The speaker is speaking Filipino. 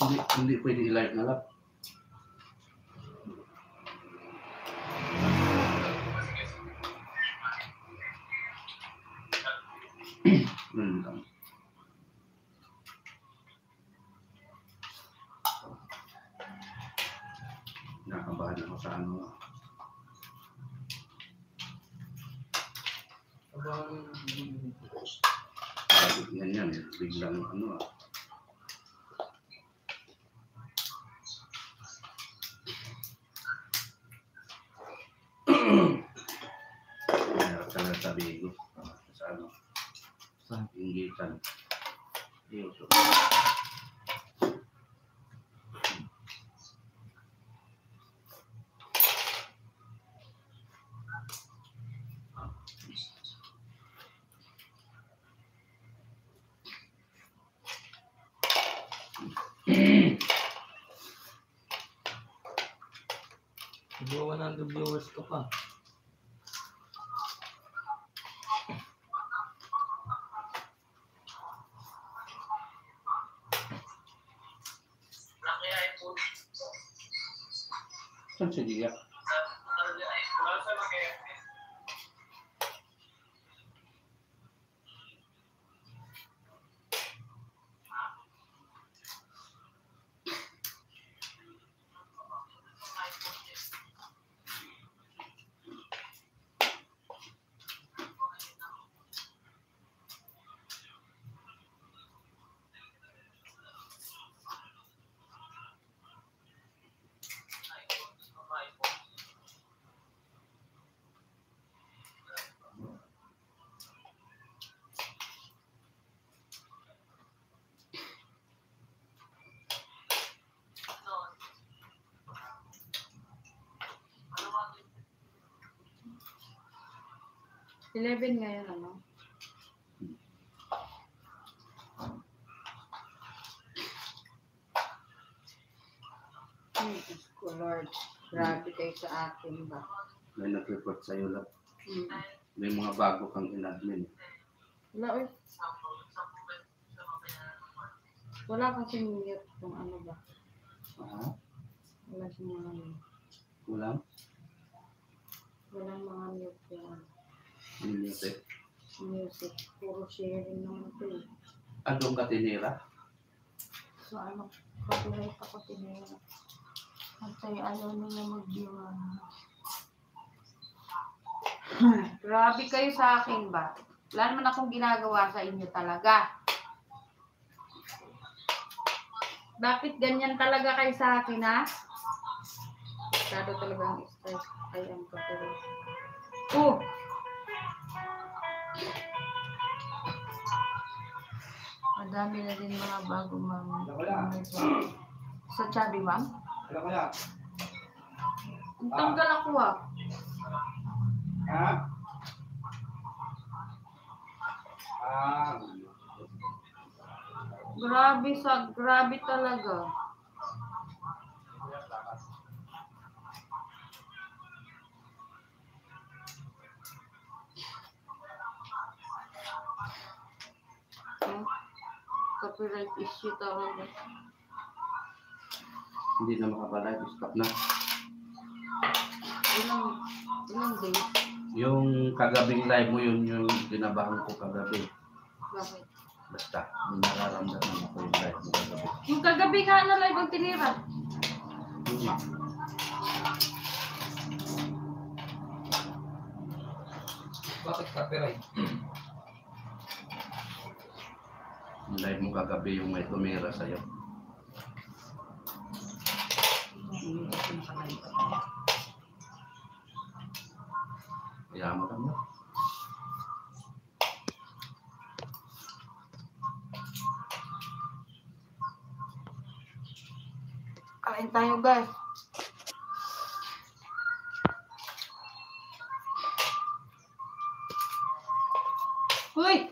Hindi pwede i-live na lang. Nakabahan ako sa ano. Yan, biglang ano Meron ka na sabi ko sa ano, sa inggitan. Dito. Siguro 100 viewers ka pa. Saan si Dia? Eleven ngayon, ano? Lord, grabe kayo sa akin ba? May nag-report sa'yo lang. May mga bago kang in-admin. Wala, oy. Wala kasi mute kung ano ba. Wala siyang mga mute. Walang Mga mute yan. music. Music. Puro sharing naman ito eh. Anong katinira? So ano, copyright ako tinira. Kasi ayaw nila mag-view. Grabe kayo sa akin ba? Wala naman akong ginagawa sa inyo talaga. Bakit ganyan talaga kayo sa akin, ha? Masyado talaga ang stress. Ay, ang copyright. Oh! Madami na din mga bago sa Chubby, ma'am? Ang tanggal ako, ah. Ha? Grabe talaga. Copyright issue talaga. Hindi na makapalive, stop na. Ilang days? Yung kagabing live mo yun, yung ginabahan ko kagabi. Bakit? Basta, may nararamdaman ako yung live mo kagabi. Yung kagabi nga na live ang tinira. Bakit copyright? Yung live mo kagabi yung may tumira sa'yo. Kaya mo lang mo. Kain tayo, guys. Uy!